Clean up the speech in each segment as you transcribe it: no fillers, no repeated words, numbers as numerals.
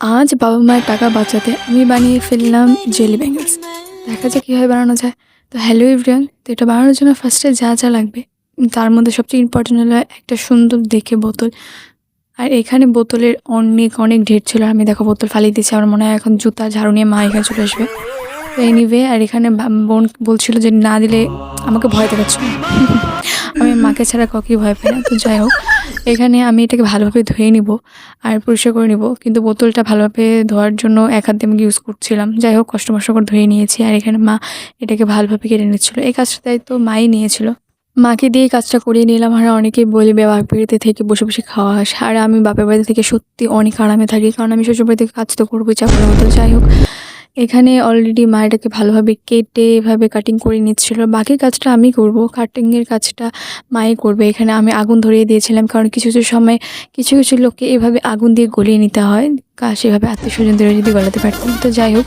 আজ বাবা মায়ের টাকা বাঁচাতে আমি বানিয়ে ফেললাম জেলি ব্যাঙ্গলস। দেখা যাক কীভাবে বানানো যায়। তো হ্যালো এভরিওয়ান, তো এটা বানানোর জন্য ফার্স্টে যা যা লাগবে তার মধ্যে সবচেয়ে ইম্পর্টেন্ট হলো একটা সুন্দর দেখে বোতল। আর এখানে বোতলের অনেক অনেক ঢের ছিল। আমি দেখো বোতল ফালিয়ে দিচ্ছি, আমার মনে হয় এখন জুতা ঝাড়ু নিয়ে মা এখানে চলে আসবে। তো এনিওয়ে, আর এখানে বোন বলছিল যে না দিলে আমাকে ভয় দেখাচ্ছিল। আমি মাকে ছাড়া কাউকেই ভয় পাই না। তো যাই হোক, এখানে আমি এটাকে ভালোভাবে ধুয়ে নিব আর পরিষ্কার করে নিব, কিন্তু বোতলটা ভালোভাবে ধোয়ার জন্য এক হাত দিয়ে আমি ইউজ করছিলাম। যাই হোক, কষ্ট মষ্ট করে ধুয়ে নিয়েছি। আর এখানে মা এটাকে ভালোভাবে কেটে নিচ্ছিল। এই কাজটা দায়িত্ব মাই নিয়েছিল। মাকে দিয়ে কাজটা করিয়ে নিলাম। আর অনেকেই বলবে বাপের বাড়িতে থেকে বসে বসে খাওয়া। আর আমি বাপের বাড়িতে থেকে সত্যি অনেক আরামে থাকি, কারণ আমি শ্বশুর বাড়ি থেকে কাজ তো করবোই চাকরির মতো। যাই হোক, এখানে অলরেডি মা এটাকে ভালোভাবে কেটে এভাবে কাটিং করে নিচ্ছিল। বাকি কাজটা আমি করব, কাটিংয়ের কাজটা মাই করবে। এখানে আমি আগুন ধরিয়ে দিয়েছিলাম, কারণ কিছু কিছু সময় কিছু কিছু লোককে এভাবে আগুন দিয়ে গলিয়ে নিতে হয়। সেভাবে আত্মীয় স্বজনদের যদি গলাতে পারতাম। তো যাই হোক,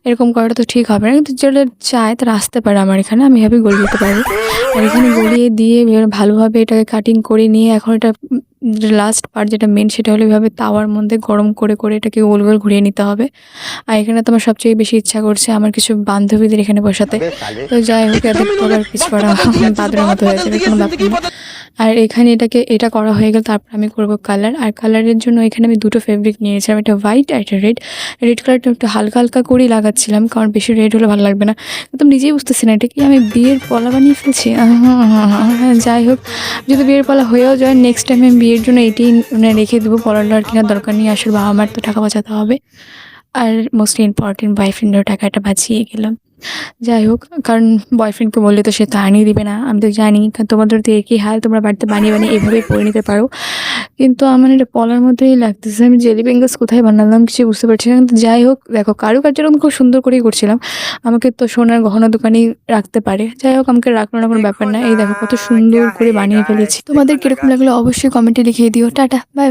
এরকম করাটা তো ঠিক হবে না, কিন্তু যারা চায় তারা আসতে পারে আমার এখানে, আমি এভাবে গলিয়ে দিতে পারবো। আর এখানে গলিয়ে দিয়ে ভালোভাবে এটাকে কাটিং করে নিয়ে এখন এটা লাস্ট পার্ট যেটা মেন, সেটা হলো এভাবে তাওয়ার মধ্যে গরম করে করে এটাকে গোল গোল ঘুরিয়ে নিতে হবে। আর এখানে তো আমার সবচেয়ে বেশি ইচ্ছা করছে আমার কিছু বান্ধবীদের এখানে বসাতে। তো যাই হোক, এদের তো আবার পিছপড়া বাদরের মতো হয়ে যাবে, কোনো ব্যাপার না। আর এখানে এটা করা হয়ে গেল, তারপর আমি করব কালার। আর কালারের জন্য এখানে আমি দুটো ফেব্রিক নিয়েছিলাম, একটা হোয়াইট আর একটা রেড। রেড কালারটা একটু হালকা হালকা করেই লাগাচ্ছিলাম, কারণ বেশি রেড হলে ভালো লাগবে না। একদম নিজেই বুঝতেছি না এটা কি আমি বিয়ের পলা বানিয়ে ফেলছি। হ্যাঁ, যাই হোক, যদি বিয়ের পলা হয়েও যায় নেক্সট টাইম আমি বিয়ের জন্য এটি রেখে দেবো। পলাটা আর কেনার দরকার নেই, আসলে বাবা মার তো টাকা বাঁচাতে হবে। আর মোস্টলি ইম্পর্টেন্ট, বয়ফ্রেন্ডেরও টাকাটা বাঁচিয়ে গেলাম। যাই হোক, কারণ বয়ফ্রেন্ডকে বললে তো সে তো আনিয়ে দিবে না, আমি তো জানি। কারণ তোমাদের তো একই হাল, তোমরা বাড়িতে বানিয়ে বানিয়ে এভাবেই পরে নিতে পারো। কিন্তু আমার এটা পলার মধ্যেই লাগতেছে। আমি জেলি বেঙ্গলস কোথায় বানালাম কিছু বুঝতে পারছি না। কিন্তু যাই হোক, দেখো কারুকার্যটা আমি খুব সুন্দর করেই করছিলাম। আমাকে তো সোনার গহনা দোকানেই রাখতে পারে। যাই হোক, আমাকে রাখলো না, কোনো ব্যাপার না। এই দেখো কত সুন্দর করে বানিয়ে ফেলেছি। তোমাদের কিরকম লাগলো অবশ্যই কমেন্টে লিখিয়ে দিও। Tata, bye bye.